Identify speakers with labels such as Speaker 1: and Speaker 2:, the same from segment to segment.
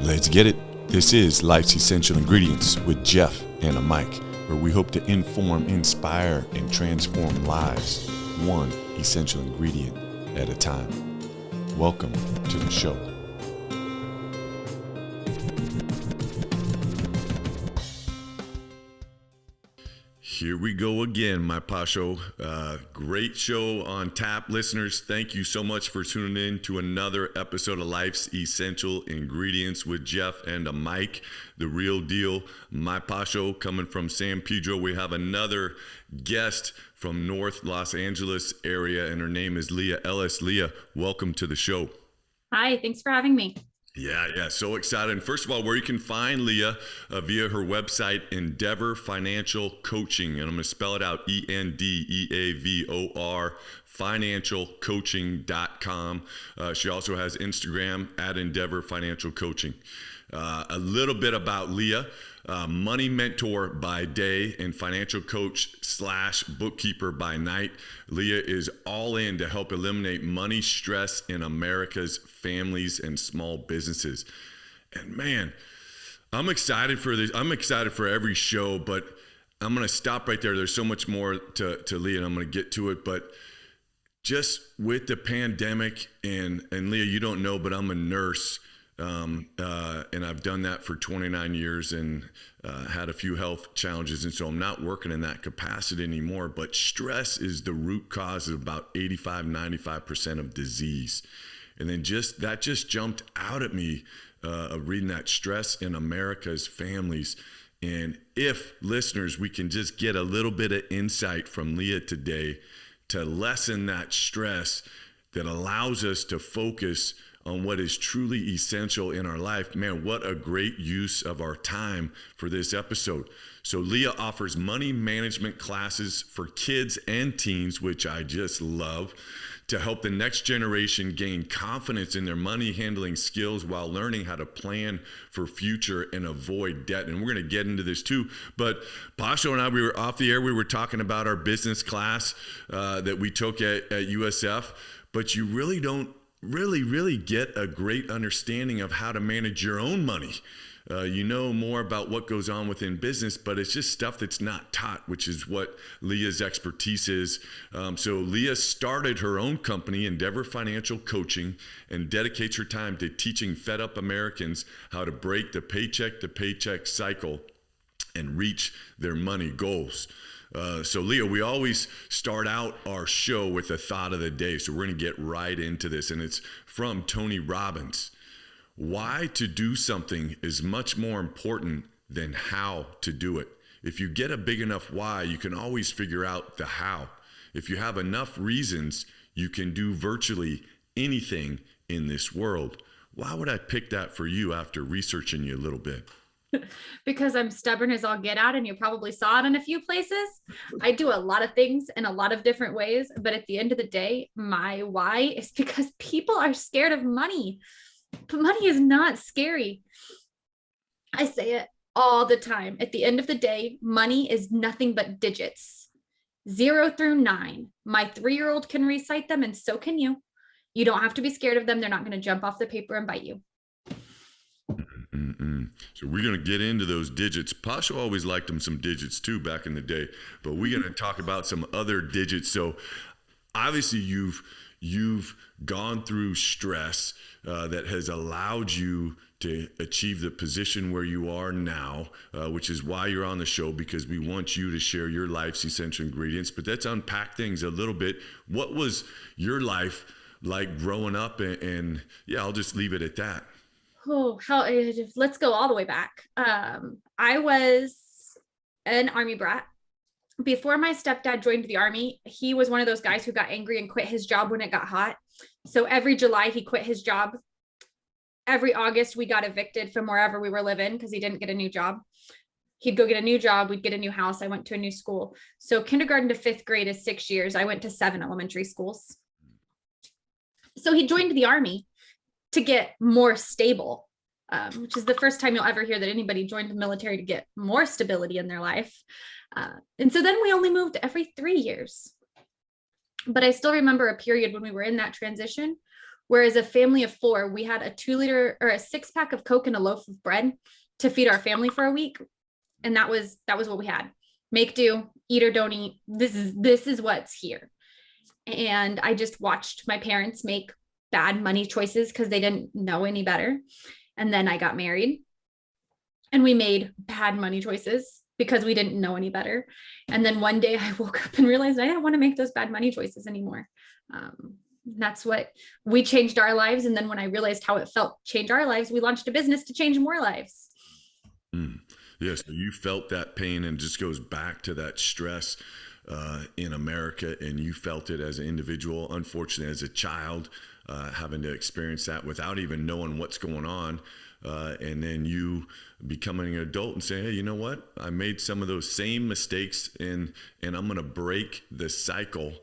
Speaker 1: Let's get it. This is Life's Essential Ingredients with Jeff and a Mike, where we hope to inform, inspire, and transform lives, one essential ingredient at a time. Welcome to the show. Here we go again, my Pasho. Great show on tap, listeners. Thank you so much for tuning in to another episode of Life's Essential Ingredients with Jeff and a Mike, the real deal. My Pasho coming from San Pedro. We have another guest from North Los Angeles area, and her name is Leah Ellis. Leah, welcome to the show.
Speaker 2: Hi, thanks for having me.
Speaker 1: Yeah, so excited. And first of all, where you can find Leah via her website, Endeavor Financial Coaching, and I'm going to spell it out, ENDEAVOR, financialcoaching.com. She also has Instagram at Endeavor Financial Coaching. A little bit about Leah. Money mentor by day and financial coach/bookkeeper by night. Leah is all in to help eliminate money stress in America's families and small businesses. And man, I'm excited for this. I'm excited for every show, but I'm going to stop right there. There's so much more to Leah, and I'm going to get to it. But just with the pandemic, and Leah, you don't know, but I'm a nurse. And I've done that for 29 years and had a few health challenges. And so I'm not working in that capacity anymore, but stress is the root cause of about 85-95% of disease. And then that just jumped out at me, reading that stress in America's families. And if listeners, we can just get a little bit of insight from Leah today to lessen that stress that allows us to focus on what is truly essential in our life. Man, what a great use of our time for this episode. So Leah offers money management classes for kids and teens, which I just love, to help the next generation gain confidence in their money handling skills while learning how to plan for future and avoid debt. And we're going to get into this too. But Pasho and I, we were off the air. We were talking about our business class that we took at USF, but you really don't really get a great understanding of how to manage your own money. You know more about what goes on within business, but it's just stuff that's not taught, which is what Leah's expertise is. So Leah started her own company, Endeavor Financial Coaching, and dedicates her time to teaching fed up Americans how to break the paycheck-to-paycheck cycle and reach their money goals. So Leah, we always start out our show with a thought of the day. So we're going to get right into this. And it's from Tony Robbins. Why to do something is much more important than how to do it. If you get a big enough why, you can always figure out the how. If you have enough reasons, you can do virtually anything in this world. Why would I pick that for you after researching you a little bit?
Speaker 2: Because I'm stubborn as all get out, and you probably saw it in a few places. I do a lot of things in a lot of different ways, but at the end of the day, my why is because people are scared of money. But money is not scary. I say it all the time. At the end of the day, money is nothing but digits. 0 through 9. My 3-year-old can recite them, and so can you. You don't have to be scared of them. They're not going to jump off the paper and bite you.
Speaker 1: So we're going to get into those digits. Pasha always liked them some digits too back in the day, but we're going to talk about some other digits. So obviously you've gone through stress that has allowed you to achieve the position where you are now, which is why you're on the show, because we want you to share your life's essential ingredients. But let's unpack things a little bit. What was your life like growing up? And yeah, I'll just leave it at that.
Speaker 2: Oh, let's go all the way back. I was an Army brat. Before my stepdad joined the Army, he was one of those guys who got angry and quit his job when it got hot. So every July, he quit his job. Every August, we got evicted from wherever we were living because he didn't get a new job. He'd go get a new job. We'd get a new house. I went to a new school. So kindergarten to 5th grade is 6 years. I went to 7 elementary schools. So he joined the Army to get more stable, which is the first time you'll ever hear that anybody joined the military to get more stability in their life. And so then we only moved every 3 years. But I still remember a period when we were in that transition Whereas a family of 4, we had a 2-liter or a 6-pack of Coke and a loaf of bread to feed our family for a week. And that was what we had. Make do, eat or don't eat. This is what's here. And I just watched my parents make bad money choices because they didn't know any better. And then I got married and we made bad money choices because we didn't know any better. And then one day I woke up and realized I didn't want to make those bad money choices anymore. That's what we changed our lives. And then when I realized how it felt change our lives, we launched a business to change more lives.
Speaker 1: Yeah, so you felt that pain, and just goes back to that stress in America, and you felt it as an individual, unfortunately as a child, having to experience that without even knowing what's going on. And then you becoming an adult and saying, hey, you know what? I made some of those same mistakes, and I'm going to break the cycle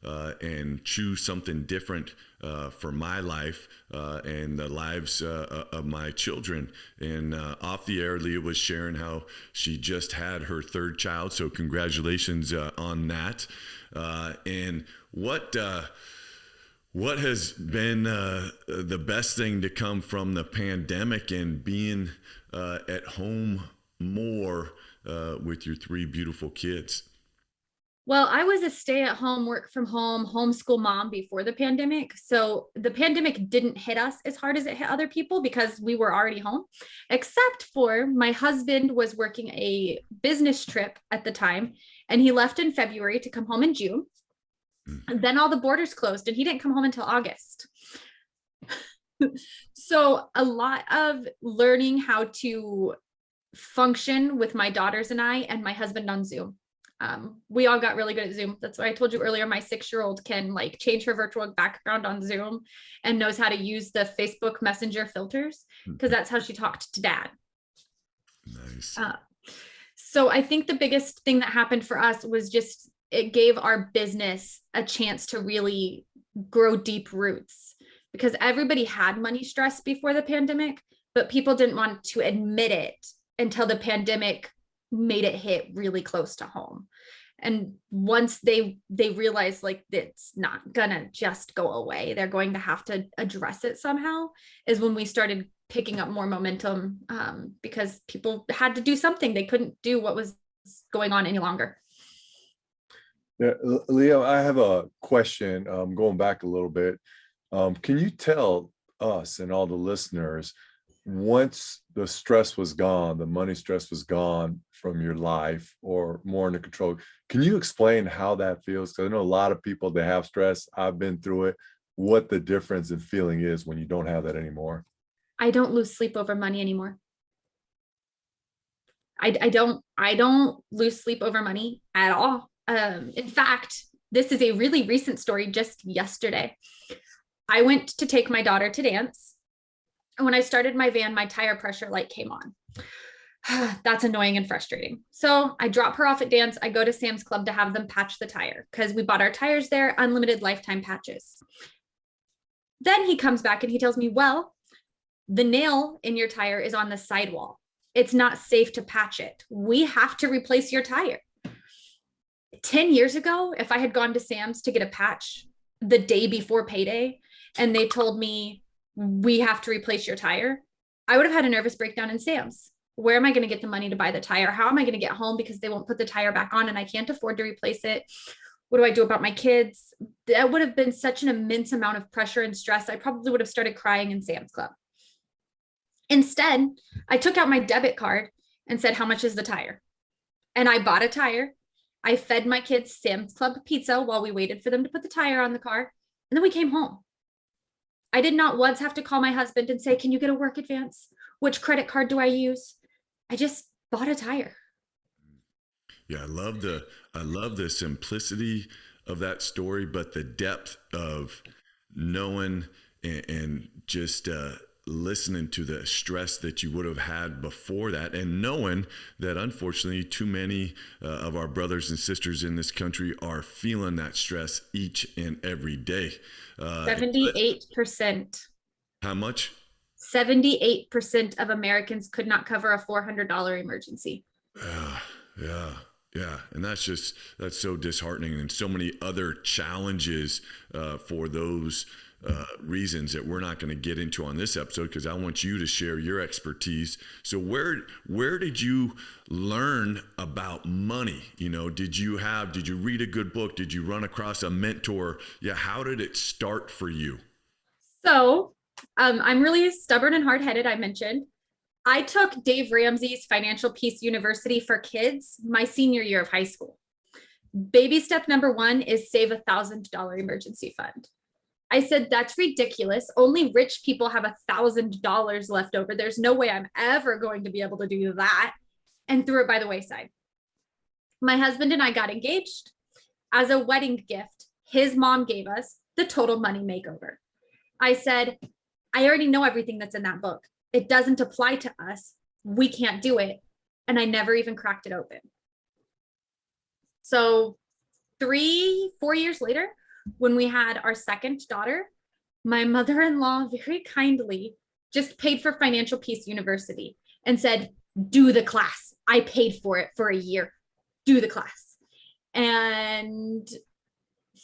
Speaker 1: and choose something different for my life and the lives of my children. And off the air, Leah was sharing how she just had her 3rd child. So congratulations on that. And what has been the best thing to come from the pandemic and being at home more with your 3 beautiful kids?
Speaker 2: Well, I was a stay-at-home, work from home, homeschool mom before the pandemic. So the pandemic didn't hit us as hard as it hit other people because we were already home, except for my husband was working a business trip at the time, and he left in February to come home in June. And then all the borders closed and he didn't come home until August. So a lot of learning how to function with my daughters and my husband on Zoom. We all got really good at Zoom. That's why I told you earlier, my 6-year-old can like change her virtual background on Zoom and knows how to use the Facebook Messenger filters because that's how she talked to dad.
Speaker 1: Nice.
Speaker 2: So I think the biggest thing that happened for us was just it gave our business a chance to really grow deep roots, because everybody had money stress before the pandemic, but people didn't want to admit it until the pandemic made it hit really close to home. And once they realized like it's not gonna just go away, they're going to have to address it somehow, is when we started picking up more momentum, because people had to do something. They couldn't do what was going on any longer.
Speaker 3: Yeah, Leah, I have a question, going back a little bit. Can you tell us and all the listeners, once the stress was gone, the money stress was gone from your life or more under control, can you explain how that feels? Because I know a lot of people that have stress, I've been through it, what the difference in feeling is when you don't have that anymore.
Speaker 2: I don't lose sleep over money anymore. I don't lose sleep over money at all. In fact, this is a really recent story. Just yesterday, I went to take my daughter to dance. And when I started my van, my tire pressure light came on. That's annoying and frustrating. So I drop her off at dance. I go to Sam's Club to have them patch the tire because we bought our tires there, unlimited lifetime patches. Then he comes back and he tells me, well, the nail in your tire is on the sidewall. It's not safe to patch it. We have to replace your tire. 10 years ago, if I had gone to Sam's to get a patch the day before payday and they told me we have to replace your tire, I would have had a nervous breakdown in Sam's. Where am I going to get the money to buy the tire? How am I going to get home because they won't put the tire back on and I can't afford to replace it? What do I do about my kids? That would have been such an immense amount of pressure and stress. I probably would have started crying in Sam's Club. Instead, I took out my debit card and said, how much is the tire? And I bought a tire. I fed my kids Sam's Club pizza while we waited for them to put the tire on the car. And then we came home. I did not once have to call my husband and say, can you get a work advance? Which credit card do I use? I just bought a tire.
Speaker 1: Yeah, I love the simplicity of that story, but the depth of knowing and just listening to the stress that you would have had before that, and knowing that unfortunately too many of our brothers and sisters in this country are feeling that stress each and every day.
Speaker 2: 78%.
Speaker 1: How much?
Speaker 2: 78% of Americans could not cover a $400 emergency.
Speaker 1: Yeah. And that's so disheartening, and so many other challenges for those reasons that we're not going to get into on this episode, because I want you to share your expertise. So where did you learn about money? Did you read a good book? Did you run across a mentor? Yeah. How did it start for you?
Speaker 2: So I'm really stubborn and hard-headed. I mentioned I took Dave Ramsey's Financial Peace University for Kids my senior year of high school. Baby step number 1 is save $1,000 emergency fund. I said, that's ridiculous. Only rich people have $1,000 left over. There's no way I'm ever going to be able to do that, and threw it by the wayside. My husband and I got engaged. As a wedding gift, his mom gave us the Total Money Makeover. I said, I already know everything that's in that book. It doesn't apply to us. We can't do it. And I never even cracked it open. So 3-4 years later, when we had our second daughter, my mother-in-law very kindly just paid for Financial Peace University and said, do the class. I paid for it for a year. Do the class. And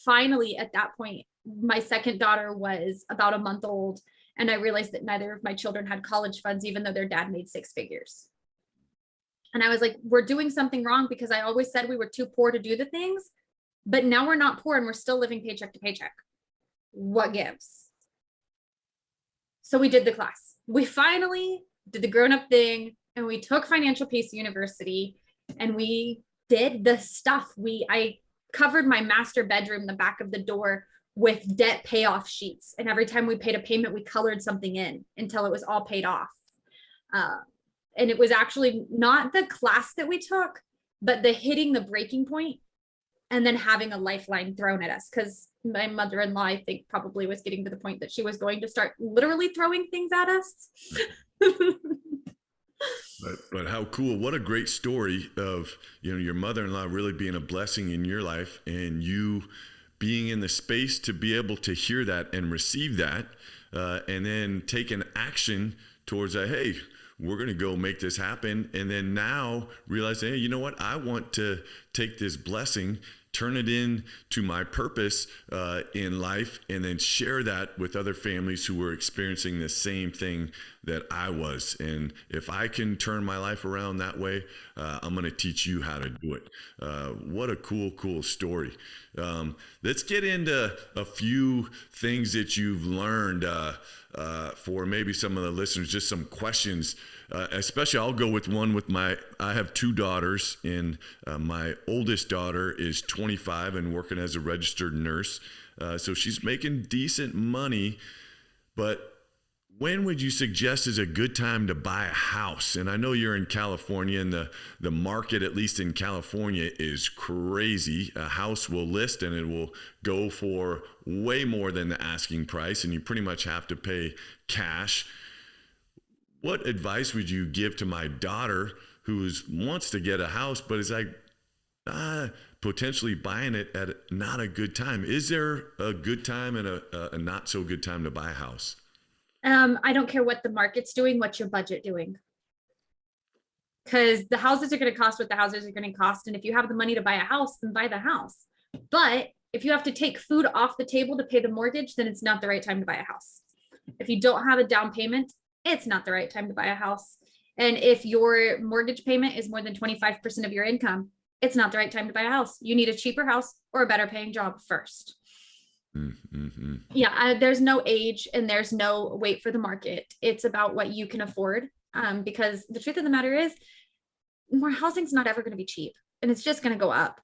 Speaker 2: finally, at that point, my second daughter was about a month old, and I realized that neither of my children had college funds, even though their dad made 6 figures. And I was like, we're doing something wrong, because I always said we were too poor to do the things, but now we're not poor and we're still living paycheck to paycheck. What gives? So we did the class. We finally did the grown-up thing, and we took Financial Peace University, and we did the stuff. I covered my master bedroom, the back of the door, with debt payoff sheets. And every time we paid a payment, we colored something in until it was all paid off. And it was actually not the class that we took, but the hitting the breaking point and then having a lifeline thrown at us. Because my mother-in-law, I think, probably was getting to the point that she was going to start literally throwing things at us.
Speaker 1: But how cool. What a great story of, your mother-in-law really being a blessing in your life, and you being in the space to be able to hear that and receive that, and then take an action towards that. Hey, we're going to go make this happen. And then now realize, hey, you know what? I want to take this blessing, turn it into my purpose in life, and then share that with other families who were experiencing the same thing that I was. And if I can turn my life around that way, I'm going to teach you how to do it. What a cool story. Let's get into a few things that you've learned for maybe some of the listeners, just some questions. Especially I'll go with one with I have 2 daughters, and my oldest daughter is 25 and working as a registered nurse. So she's making decent money, but when would you suggest is a good time to buy a house? And I know you're in California, and the market, at least in California, is crazy. A house will list and it will go for way more than the asking price, and you pretty much have to pay cash. What advice would you give to my daughter who wants to get a house, but is like potentially buying it at not a good time? Is there a good time and a not so good time to buy a house?
Speaker 2: I don't care what the market's doing. What's your budget doing? Because the houses are going to cost what the houses are going to cost. And if you have the money to buy a house, then buy the house. But if you have to take food off the table to pay the mortgage, then it's not the right time to buy a house. If you don't have a down payment, it's not the right time to buy a house. And if your mortgage payment is more than 25% of your income, it's not the right time to buy a house. You need a cheaper house or a better paying job first. Mm-hmm. Yeah, there's no age and there's no wait for the market. It's about what you can afford. Because the truth of the matter is, more housing's not ever going to be cheap, and it's just going to go up.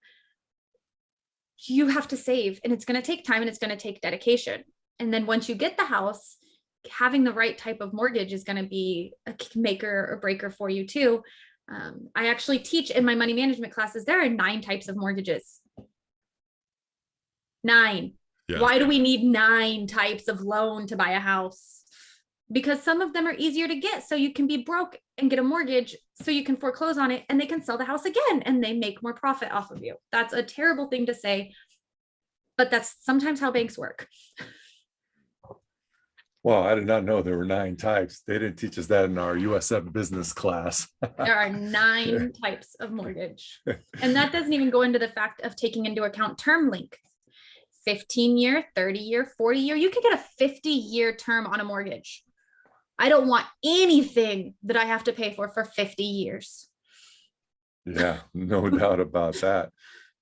Speaker 2: You have to save, and it's going to take time, and it's going to take dedication. And then once you get the house, having the right type of mortgage is going to be a maker or breaker for you too. I actually teach in my money management classes, there are 9 types of mortgages. 9. Yeah. Why do we need 9 types of loan to buy a house? Because some of them are easier to get. So you can be broke and get a mortgage so you can foreclose on it and they can sell the house again and they make more profit off of you. That's a terrible thing to say, but that's sometimes how banks work.
Speaker 3: Well, I did not know there were 9 types. They didn't teach us that in our USF business class.
Speaker 2: There are 9 types of mortgage. And that doesn't even go into the fact of taking into account term length. 15-year, 30-year, 40-year. You can get a 50-year term on a mortgage. I don't want anything that I have to pay for 50 years.
Speaker 3: Yeah, no doubt about that.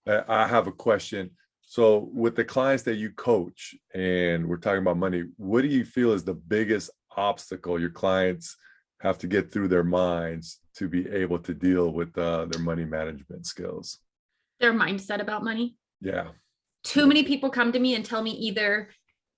Speaker 3: I have a question. So with the clients that you coach, and we're talking about money, what do you feel is the biggest obstacle your clients have to get through their minds to be able to deal with their money management skills?
Speaker 2: Their mindset about money.
Speaker 3: Yeah.
Speaker 2: Too many people come to me and tell me either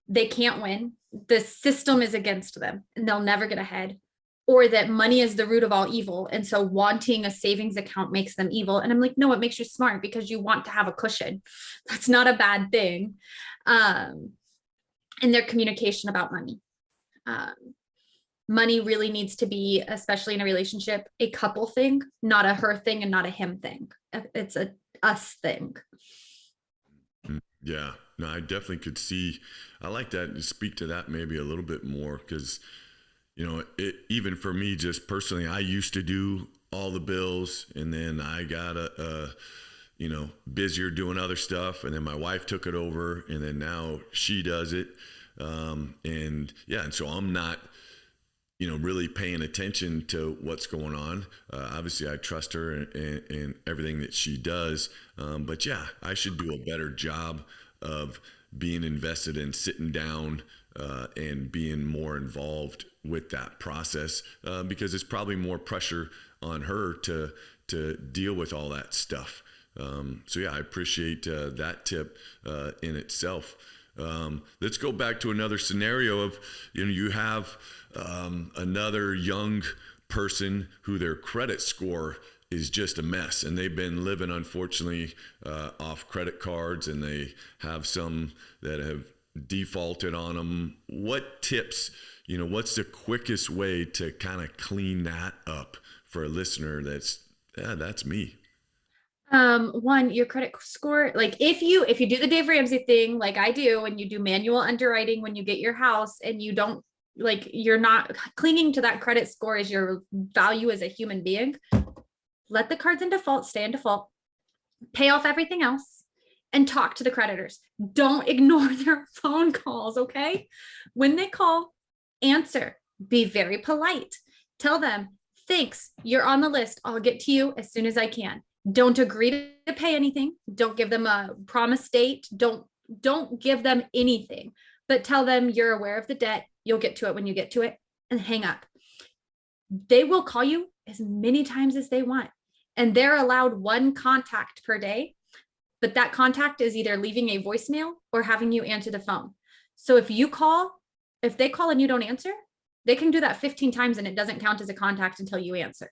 Speaker 2: they can't win, the system is against them and they'll never get ahead, or that money is the root of all evil. And so wanting a savings account makes them evil. And I'm like, no, it makes you smart because you want to have a cushion. That's not a bad thing. And their communication about money. Money really needs to be, especially in a relationship, a couple thing, not a her thing and not a him thing. It's a us thing.
Speaker 1: Yeah, no, I definitely could see. I like that. Speak to that maybe a little bit more, because, you know, even for me, just personally, I used to do all the bills, and then I got you know, busier doing other stuff, and then my wife took it over, and then now she does it, and yeah, and so I'm not, you know, really paying attention to what's going on. Obviously, I trust her in everything that she does. But yeah, I should do a better job of being invested in sitting down and being more involved with that process, because it's probably more pressure on her to deal with all that stuff. So yeah, I appreciate that tip in itself. Let's go back to another scenario of, you know, you have another young person who their credit score is just a mess, and they've been living, unfortunately, off credit cards, and they have some that have defaulted on them. What tips, you know, what's the quickest way to kind of clean that up for a listener that's, yeah, that's me?
Speaker 2: One, your credit score, like if you do the Dave Ramsey thing, like I do, and you do manual underwriting when you get your house, and you don't, like, you're not clinging to that credit score as your value as a human being, let the cards in default, stay in default, pay off everything else, and talk to the creditors. Don't ignore their phone calls. Okay. When they call, answer, be very polite, tell them, thanks, you're on the list, I'll get to you as soon as I can. Don't agree to pay anything. Don't give them a promise date. Don't give them anything, but tell them you're aware of the debt. You'll get to it when you get to it, and hang up. They will call you as many times as they want, and they're allowed one contact per day, but that contact is either leaving a voicemail or having you answer the phone. So if they call and you don't answer, they can do that 15 times and it doesn't count as a contact until you answer.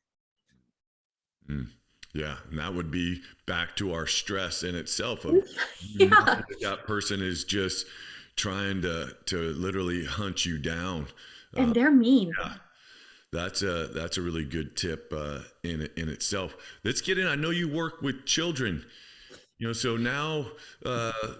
Speaker 1: Yeah, and that would be back to our stress in itself of
Speaker 2: Yeah.
Speaker 1: that person is just trying to literally hunt you down.
Speaker 2: And they're mean.
Speaker 1: Yeah, that's a really good tip in itself. Let's get in. I know you work with children, you know, so now,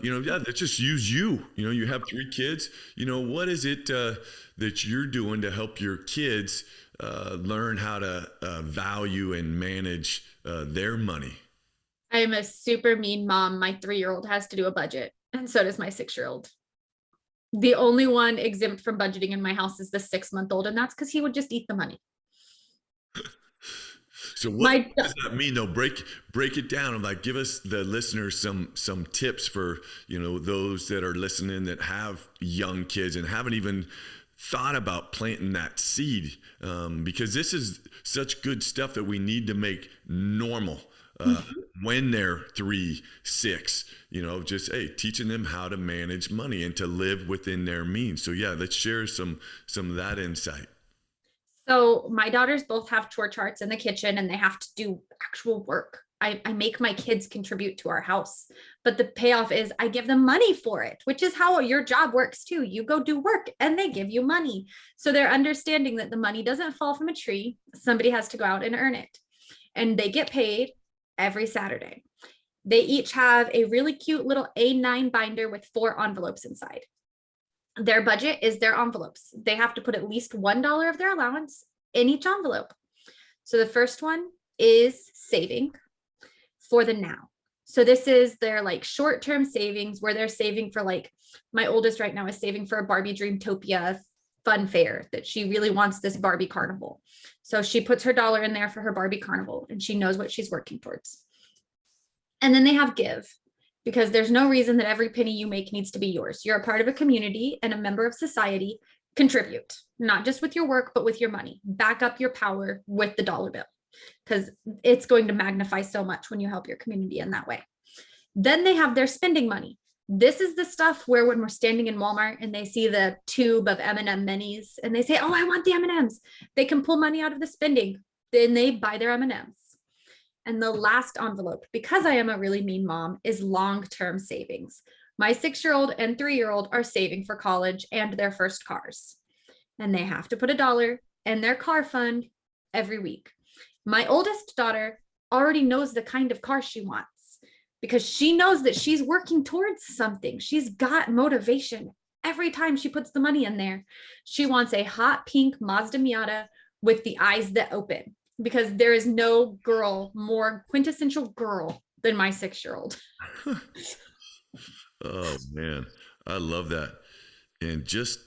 Speaker 1: you know, yeah, let's just use you. You know, you have 3 kids. You know, what is it that you're doing to help your kids learn how to value and manage their money?
Speaker 2: I'm a super mean mom. My 3-year-old has to do a budget, and so does my 6-year-old. The only one exempt from budgeting in my house is the 6-month-old, and that's because he would just eat the money.
Speaker 1: So what does that mean though? Break it down, and like give us, the listeners, some tips for, you know, those that are listening that have young kids and haven't even thought about planting that seed, because this is such good stuff that we need to make normal when they're 3, 6, you know, just, hey, teaching them how to manage money and to live within their means. So yeah, let's share some of that insight.
Speaker 2: So my daughters both have chore charts in the kitchen, and they have to do actual work. I make my kids contribute to our house, but the payoff is I give them money for it, which is how your job works too. You go do work and they give you money. So they're understanding that the money doesn't fall from a tree. Somebody has to go out and earn it, and they get paid every Saturday. They each have a really cute little A9 binder with 4 envelopes inside. Their budget is their envelopes. They have to put at least $1 of their allowance in each envelope. So the first one is saving for the now. So this is their like short-term savings where they're saving for like, my oldest right now is saving for a Barbie Dreamtopia fun fair that she really wants, this Barbie carnival. So she puts her dollar in there for her Barbie carnival and she knows what she's working towards. And then they have give, because there's no reason that every penny you make needs to be yours. You're a part of a community and a member of society. Contribute, not just with your work, but with your money. Back up your power with the dollar bill, because it's going to magnify so much when you help your community in that way. Then they have their spending money. This is the stuff where when we're standing in Walmart and they see the tube of M&M minis and they say, oh, I want the M&Ms. They can pull money out of the spending. Then they buy their M&Ms. And the last envelope, because I am a really mean mom, is long-term savings. My 6-year-old and 3-year-old are saving for college and their first cars. And they have to put $1 in their car fund every week. My oldest daughter already knows the kind of car she wants because she knows that she's working towards something. She's got motivation. Every time she puts the money in there, she wants a hot pink Mazda Miata with the eyes that open, because there is no girl more quintessential girl than my 6-year-old.
Speaker 1: Oh man, I love that. And just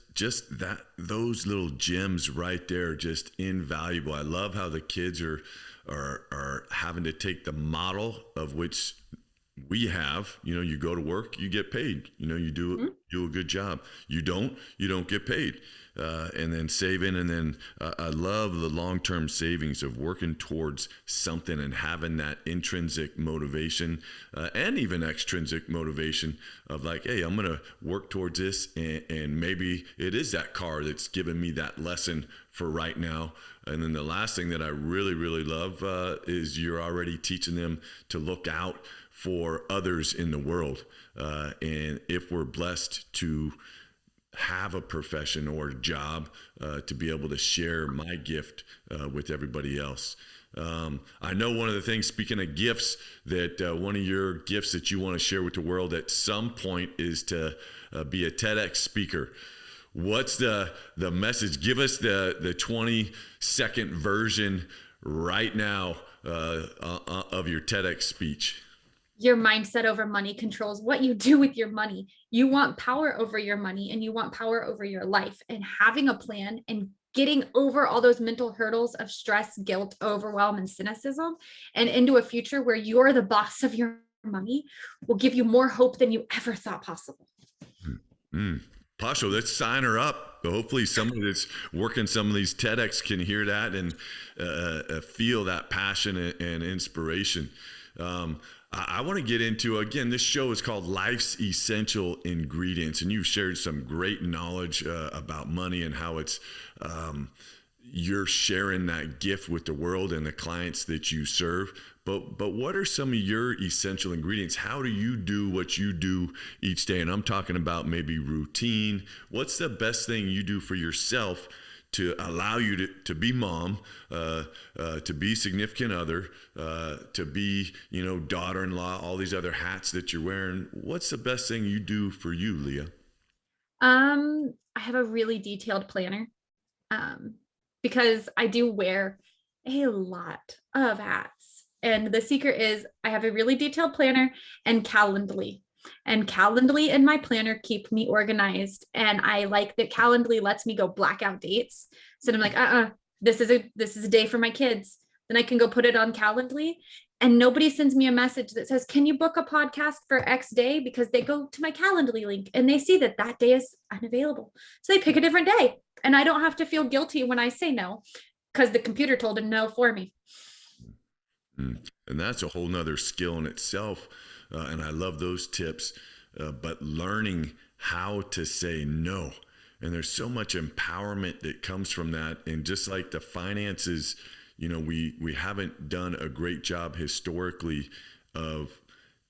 Speaker 1: that, those little gems right there, just invaluable. I love how the kids are having to take the model of which we have. You know, you go to work, you get paid. You know, you do a good job. You don't get paid. And then saving, and then I love the long-term savings of working towards something and having that intrinsic motivation and even extrinsic motivation of like, hey, I'm going to work towards this, and maybe it is that car that's giving me that lesson for right now. And then the last thing that I really, really love is you're already teaching them to look out for others in the world. And if we're blessed to have a profession or a job, to be able to share my gift with everybody else. I know one of the things, speaking of gifts, that one of your gifts that you want to share with the world at some point is to be a TEDx speaker. What's the message? Give us the 20-second version right now of your TEDx speech.
Speaker 2: Your mindset over money controls what you do with your money. You want power over your money and you want power over your life, and having a plan and getting over all those mental hurdles of stress, guilt, overwhelm, and cynicism, and into a future where you're the boss of your money will give you more hope than you ever thought possible.
Speaker 1: Pasha, let's sign her up. Hopefully somebody that's working some of these TEDx can hear that and feel that passion and inspiration. I want to get into, again, this show is called Life's Essential Ingredients, and you've shared some great knowledge about money and how it's you're sharing that gift with the world and the clients that you serve. But what are some of your essential ingredients? How do you do what you do each day? And I'm talking about maybe routine. What's the best thing you do for yourself to allow you to be mom, to be significant other, to be, daughter-in-law, all these other hats that you're wearing? What's the best thing you do for you, Leah?
Speaker 2: I have a really detailed planner, because I do wear a lot of hats. And the secret is I have a really detailed planner and Calendly. And Calendly and my planner keep me organized. And I like that Calendly lets me go black out dates. So I'm like, this is a day for my kids. Then I can go put it on Calendly, and nobody sends me a message that says, can you book a podcast for X day? Because they go to my Calendly link and they see that day is unavailable. So they pick a different day, and I don't have to feel guilty when I say no, because the computer told them no for me.
Speaker 1: And that's a whole nother skill in itself. And I love those tips, but learning how to say no. And there's so much empowerment that comes from that. And just like the finances, we haven't done a great job historically of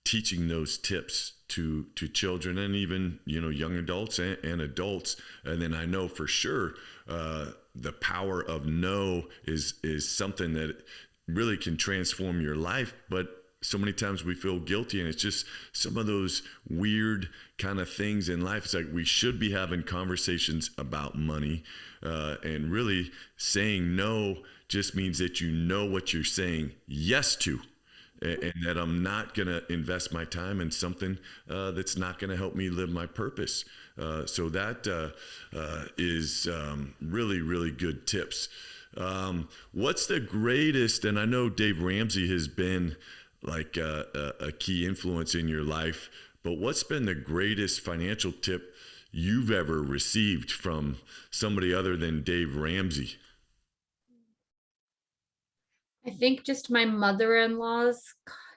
Speaker 1: teaching those tips to children and even, young adults and adults. And then I know for sure the power of no is something that really can transform your life. But so many times we feel guilty, and it's just some of those weird kind of things in life. It's like we should be having conversations about money, and really saying no just means that you know what you're saying yes to. and that I'm not going to invest my time in something that's not going to help me live my purpose. So that is really, really good tips. What's the greatest, and I know Dave Ramsey has been like a key influence in your life, but what's been the greatest financial tip you've ever received from somebody other than Dave Ramsey?
Speaker 2: I think just my mother-in-law's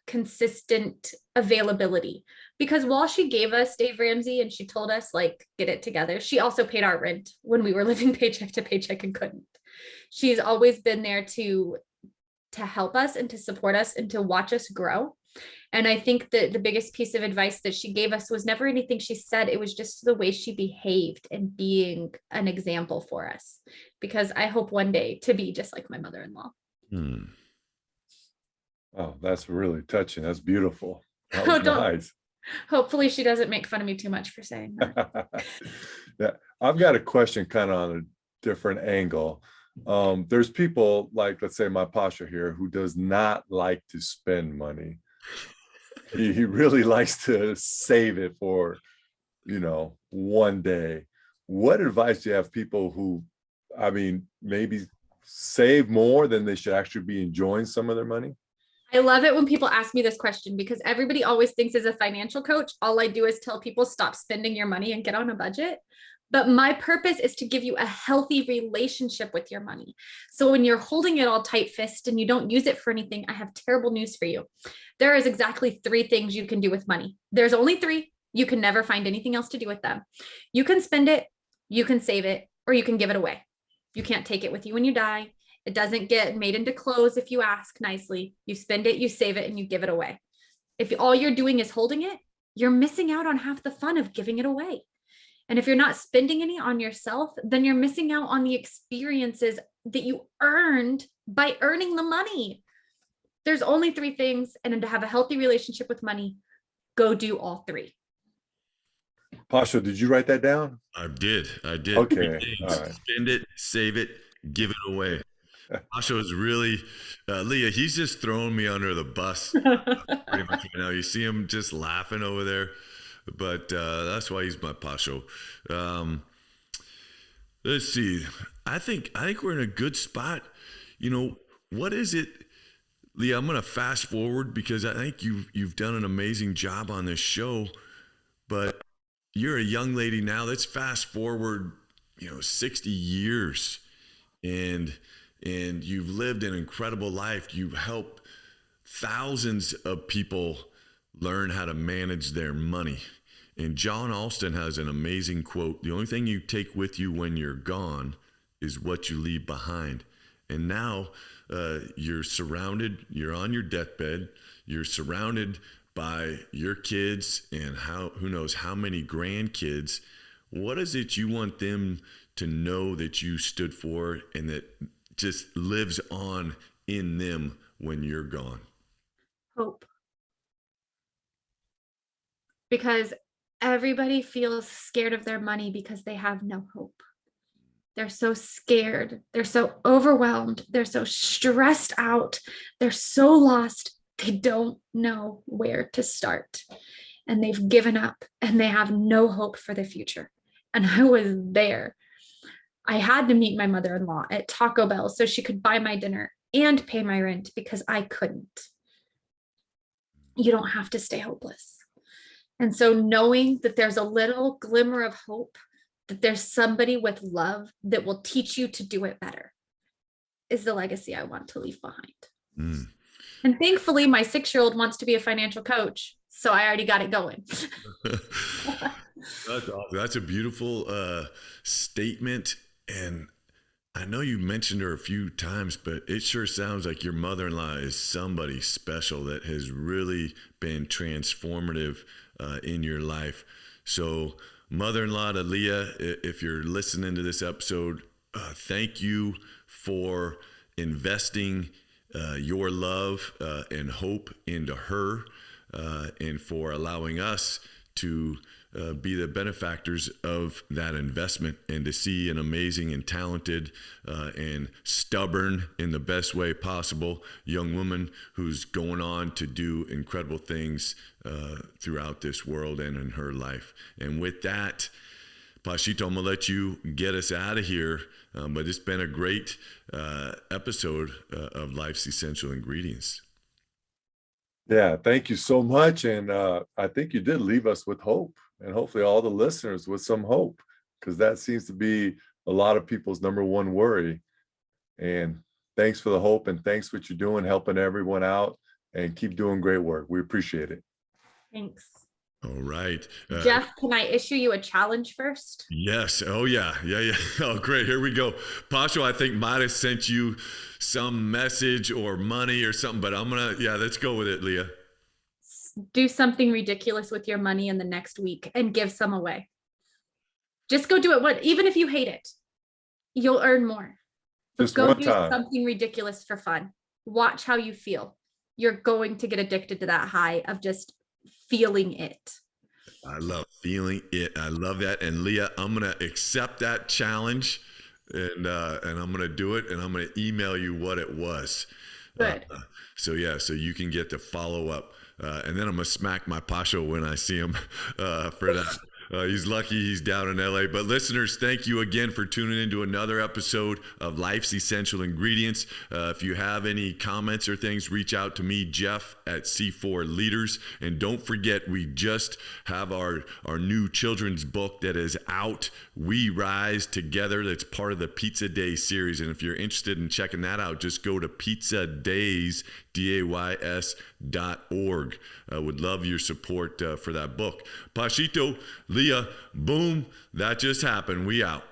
Speaker 2: consistent availability, because while she gave us Dave Ramsey and she told us like get it together, she also paid our rent when we were living paycheck to paycheck and couldn't. She's always been there to help us and to support us and to watch us grow. And I think that the biggest piece of advice that she gave us was never anything she said. It was just the way she behaved and being an example for us, because I hope one day to be just like my mother-in-law.
Speaker 3: Oh, that's really touching. That's beautiful. That was nice.
Speaker 2: Hopefully she doesn't make fun of me too much for saying that.
Speaker 3: Yeah, I've got a question kind of on a different angle. There's people like, let's say my pasha here, who does not like to spend money. He really likes to save it for, one day. What advice do you have people who, maybe save more than they should actually be enjoying some of their money?
Speaker 2: I love it when people ask me this question, because everybody always thinks as a financial coach, all I do is tell people stop spending your money and get on a budget. But my purpose is to give you a healthy relationship with your money. So when you're holding it all tight fist and you don't use it for anything, I have terrible news for you. There is exactly 3 things you can do with money. There's only 3. You can never find anything else to do with them. You can spend it, you can save it, or you can give it away. You can't take it with you when you die. It doesn't get made into clothes if you ask nicely. You spend it, you save it, and you give it away. If all you're doing is holding it, you're missing out on half the fun of giving it away. And if you're not spending any on yourself, then you're missing out on the experiences that you earned by earning the money. There's only 3 things, and to have a healthy relationship with money, go do all 3.
Speaker 3: Pasha, did you write that down?
Speaker 1: I did.
Speaker 3: Okay. All right.
Speaker 1: Spend it, save it, give it away. Pasha is really, Leah, he's just throwing me under the bus pretty much right now. You see him just laughing over there, but that's why he's my Pasha. Let's see. I think we're in a good spot. What is it, Leah? I'm going to fast forward because I think you've done an amazing job on this show, but you're a young lady now. Let's fast forward, 60 years, and you've lived an incredible life. You help thousands of people learn how to manage their money. And John Alston has an amazing quote: the only thing you take with you when you're gone is what you leave behind. And now you're on your deathbed, you're surrounded by your kids and who knows how many grandkids. What is it you want them to know that you stood for and that just lives on in them when you're gone?
Speaker 2: Hope. Because everybody feels scared of their money because they have no hope. They're so scared. They're so overwhelmed. They're so stressed out. They're so lost. They don't know where to start. And they've given up and they have no hope for the future. And I was there. I had to meet my mother-in-law at Taco Bell so she could buy my dinner and pay my rent because I couldn't. You don't have to stay hopeless. And so knowing that there's a little glimmer of hope, that there's somebody with love that will teach you to do it better, is the legacy I want to leave behind. And thankfully, my 6-year-old wants to be a financial coach, so I already got it going.
Speaker 1: That's a beautiful statement. And I know you mentioned her a few times, but it sure sounds like your mother-in-law is somebody special that has really been transformative in your life. So mother-in-law to Leah, if you're listening to this episode, thank you for investing your love and hope into her, and for allowing us to be the benefactors of that investment, and to see an amazing and talented and stubborn, in the best way possible, young woman who's going on to do incredible things throughout this world and in her life. And with that, Pashito, I'm going to let you get us out of here, but it's been a great episode of Life's Essential Ingredients.
Speaker 3: Yeah, thank you so much. And I think you did leave us with hope, and hopefully all the listeners with some hope, because that seems to be a lot of people's number one worry. And thanks for the hope, and thanks for what you're doing, helping everyone out, and keep doing great work. We appreciate it.
Speaker 2: Thanks.
Speaker 1: All right.
Speaker 2: Jeff, can I issue you a challenge first?
Speaker 1: Yes. Oh, yeah. Oh, great. Here we go. Pasho, I think, might have sent you some message or money or something, but let's go with it, Leah.
Speaker 2: Do something ridiculous with your money in the next week and give some away. Just go do it. Even if you hate it, you'll earn more.
Speaker 3: Just
Speaker 2: go
Speaker 3: one
Speaker 2: do
Speaker 3: time.
Speaker 2: Something ridiculous for fun. Watch how you feel. You're going to get addicted to that high of just feeling it.
Speaker 1: I love feeling it. I love that. And Leah, I'm going to accept that challenge, and I'm going to do it, and I'm going to email you what it was.
Speaker 2: Good.
Speaker 1: So you can get the follow up. And then I'm going to smack my Pasho when I see him for that. He's lucky he's down in LA. But listeners, thank you again for tuning into another episode of Life's Essential Ingredients. If you have any comments or things, reach out to me, Jeff, at C4 Leaders. And don't forget, we just have our new children's book that is out, We Rise Together. That's part of the Pizza Day series. And if you're interested in checking that out, just go to pizzadays.org. Would love your support for that book. Pashito, Leah, boom, that just happened. We out.